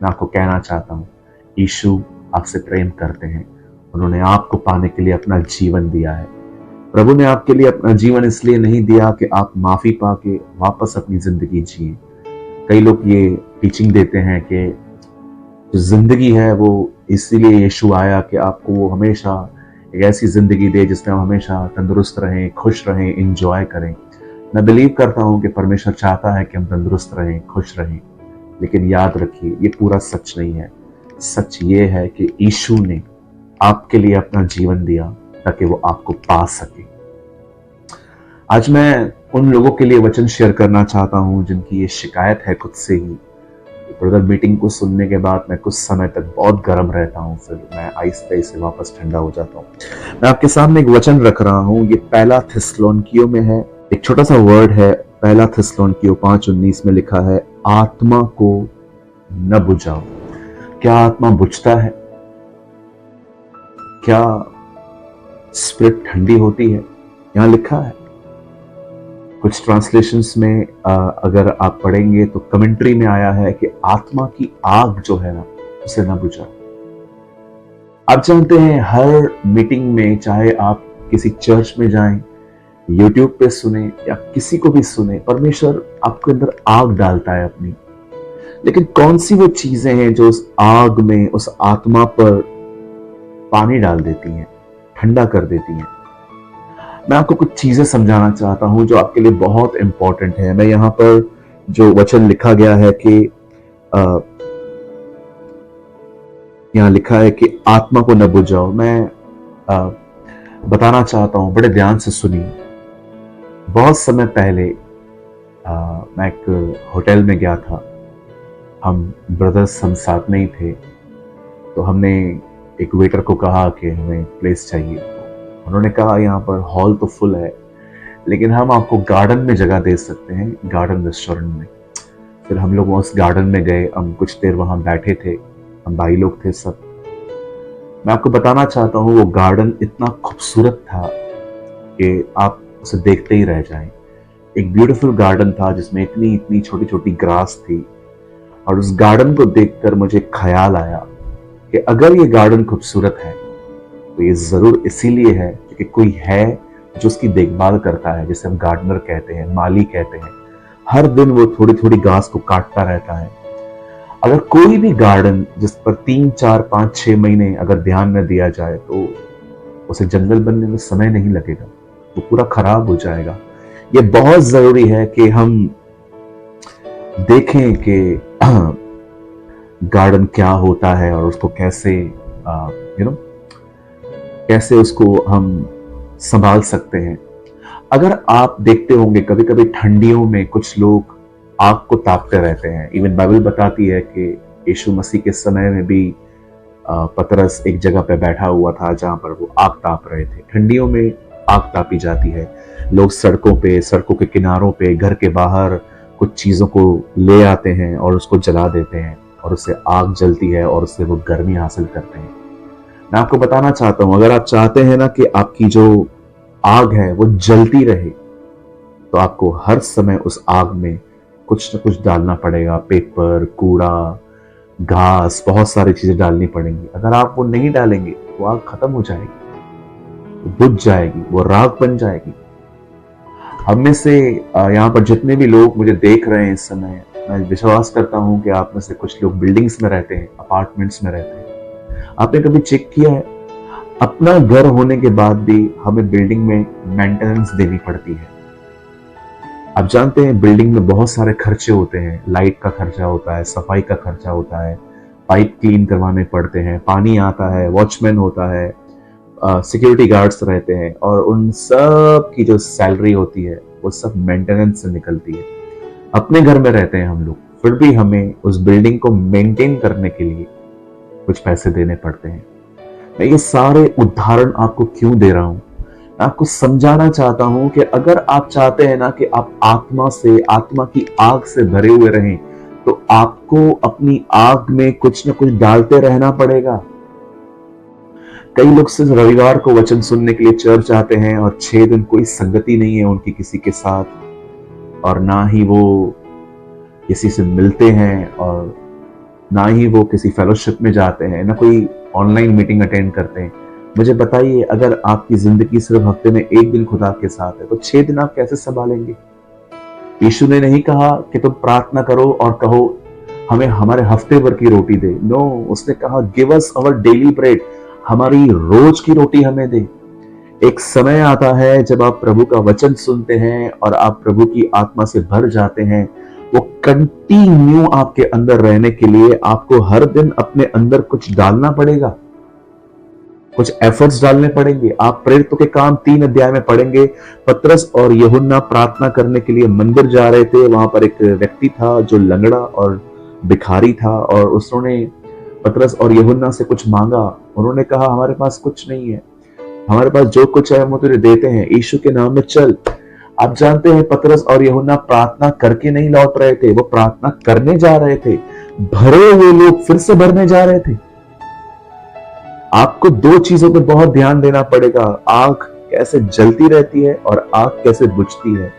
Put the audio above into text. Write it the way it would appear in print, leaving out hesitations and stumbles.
मैं आपको कहना चाहता हूँ, यीशु आपसे प्रेम करते हैं। उन्होंने आपको पाने के लिए अपना जीवन दिया है। प्रभु ने आपके लिए अपना जीवन इसलिए नहीं दिया कि आप माफी पाके वापस अपनी जिंदगी जिए। कई लोग ये टीचिंग देते हैं कि जो जिंदगी है वो इसीलिए यीशु आया कि आपको वो हमेशा एक ऐसी जिंदगी दे जिसमें हम हमेशा तंदुरुस्त रहें, खुश रहें, इंजॉय करें। मैं बिलीव करता हूं कि परमेश्वर चाहता है कि हम तंदुरुस्त रहें, खुश रहें, लेकिन याद रखिए ये पूरा सच नहीं है। सच ये है कि यीशु ने आपके लिए अपना जीवन दिया ताकि वो आपको पा सके। आज मैं उन लोगों के लिए वचन शेयर करना चाहता हूं जिनकी ये शिकायत है खुद से ही। ब्रदर, मीटिंग को सुनने के बाद मैं कुछ समय तक बहुत गर्म रहता हूं, फिर मैं आहिस्ते से वापस ठंडा हो जाता हूं। मैं आपके सामने एक वचन रख रहा हूं, ये पहला थिस्सलुनीकियों में है। एक छोटा सा वर्ड है, पहला थिस्सलुनीकियों 5:19 में लिखा है, आत्मा को न बुझाओ। क्या आत्मा बुझता है? क्या स्पिरिट ठंडी होती है? यहां लिखा है। कुछ ट्रांसलेशंस में अगर आप पढ़ेंगे तो कमेंट्री में आया है कि आत्मा की आग जो है ना, उसे न बुझाओ। आप जानते हैं हर मीटिंग में, चाहे आप किसी चर्च में जाएं, यूट्यूब पे सुने या किसी को भी सुने, परमेश्वर आपके अंदर आग डालता है अपनी। लेकिन कौन सी वो चीजें हैं जो उस आग में, उस आत्मा पर पानी डाल देती हैं, ठंडा कर देती हैं? मैं आपको कुछ चीजें समझाना चाहता हूं जो आपके लिए बहुत इंपॉर्टेंट है। मैं यहां पर जो वचन लिखा गया है कि यहां लिखा है कि आत्मा को न बुझाओ, मैं बताना चाहता हूं, बड़े ध्यान से सुनिए। बहुत समय पहले मैं एक होटल में गया था। हम ब्रदर्स हम साथ में ही थे, तो हमने एक वेटर को कहा कि हमें प्लेस चाहिए। उन्होंने कहा यहाँ पर हॉल तो फुल है, लेकिन हम आपको गार्डन में जगह दे सकते हैं, गार्डन रेस्टोरेंट में। फिर हम लोग उस गार्डन में गए, हम कुछ देर वहां बैठे थे, हम भाई लोग थे सब। मैं आपको बताना चाहता हूँ वो गार्डन इतना खूबसूरत था कि आप उसे देखते ही रह जाएं। एक ब्यूटीफुल गार्डन था जिसमें इतनी इतनी छोटी छोटी ग्रास थी, और उस गार्डन को देखकर मुझे ख्याल आया कि अगर ये गार्डन खूबसूरत है तो ये जरूर इसीलिए है क्योंकि कोई है जो उसकी देखभाल करता है, जिसे हम गार्डनर कहते हैं, माली कहते हैं। हर दिन वो थोड़ी थोड़ी घास को काटता रहता है। अगर कोई भी गार्डन जिस पर 3, 4, 5, 6 महीने अगर ध्यान न दिया जाए तो उसे जंगल बनने में समय नहीं लगेगा, वो पूरा खराब हो जाएगा। ये बहुत जरूरी है कि हम देखें कि गार्डन क्या होता है और उसको कैसे कैसे उसको हम संभाल सकते हैं। अगर आप देखते होंगे कभी कभी ठंडियों में कुछ लोग आग को तापते रहते हैं। इवन बाइबल बताती है कि यीशु मसीह के समय में भी पतरस एक जगह पे बैठा हुआ था जहां पर वो आग ताप रहे थे। ठंडियों में आग तापी जाती है। लोग सड़कों पे, सड़कों के किनारों पे, घर के बाहर कुछ चीजों को ले आते हैं और उसको जला देते हैं, और उससे आग जलती है और उससे वो गर्मी हासिल करते हैं। मैं आपको बताना चाहता हूं, अगर आप चाहते हैं ना कि आपकी जो आग है वो जलती रहे, तो आपको हर समय उस आग में कुछ न कुछ डालना पड़ेगा। पेपर, कूड़ा, घास, बहुत सारी चीजें डालनी पड़ेंगी। अगर आप वो नहीं डालेंगे वो आग खत्म हो जाएगी, बुझ जाएगी, वो राख बन जाएगी। हम में से यहाँ पर जितने भी लोग मुझे देख रहे हैं इस समय, मैं विश्वास करता हूं कि आप में से कुछ लोग बिल्डिंग्स में रहते हैं, अपार्टमेंट्स में रहते हैं। आपने कभी चेक किया है, अपना घर होने के बाद भी हमें बिल्डिंग में मेंटेनेंस देनी पड़ती है। आप जानते हैं बिल्डिंग में बहुत सारे खर्चे होते हैं। लाइट का खर्चा होता है, सफाई का खर्चा होता है, पाइप क्लीन करवाने पड़ते हैं, पानी आता है, वॉचमैन होता है, सिक्योरिटी गार्ड्स रहते हैं, और उन सब की जो सैलरी होती है वो सब मेंटेनेंस से निकलती है। अपने घर में रहते हैं हम लोग, फिर भी हमें उस बिल्डिंग को मेंटेन करने के लिए कुछ पैसे देने पड़ते हैं। मैं ये सारे उदाहरण आपको क्यों दे रहा हूं? मैं आपको समझाना चाहता हूं कि अगर आप चाहते हैं ना कि आप आत्मा से, आत्मा की आग से भरे हुए रहें, तो आपको अपनी आग में कुछ न कुछ डालते रहना पड़ेगा। कई लोग सिर्फ रविवार को वचन सुनने के लिए चर्च आते हैं और 6 दिन कोई संगति नहीं है उनकी किसी के साथ, और ना ही वो किसी से मिलते हैं, और ना ही वो किसी फेलोशिप में जाते हैं, ना कोई ऑनलाइन मीटिंग अटेंड करते हैं। मुझे बताइए, अगर आपकी जिंदगी सिर्फ हफ्ते में एक दिन खुदा के साथ है तो 6 दिन आप कैसे संभालेंगे? यीशु ने नहीं कहा कि तुम प्रार्थना करो और कहो हमें हमारे हफ्ते भर की रोटी दे। नो, उसने कहा give us our daily bread, हमारी रोज की रोटी हमें दे। एक समय आता है जब आप प्रभु का वचन सुनते हैं और आप प्रभु की आत्मा से भर जाते हैं। वो कंटिन्यू आपके अंदर रहने के लिए आपको हर दिन अपने अंदर कुछ डालना पड़ेगा, कुछ एफर्ट्स डालने पड़ेंगे। आप प्रेरितों के काम 3 अध्याय में पढ़ेंगे। पतरस और यूहन्ना प्रार्थना करने के लिए मंदिर जा रहे थे। वहां पर एक व्यक्ति था जो लंगड़ा और भिखारी था, और उसने पतरस और यूहन्ना से कुछ मांगा। उन्होंने कहा हमारे पास कुछ नहीं है, हमारे पास जो कुछ है वो तुझे देते हैं, यीशु के नाम में चल। आप जानते हैं पतरस और यूहन्ना प्रार्थना करके नहीं लौट रहे थे, वो प्रार्थना करने जा रहे थे। भरे हुए लोग फिर से भरने जा रहे थे। आपको 2 चीजों पे बहुत ध्यान देना पड़ेगा, आग कैसे जलती रहती है और आग कैसे बुझती है।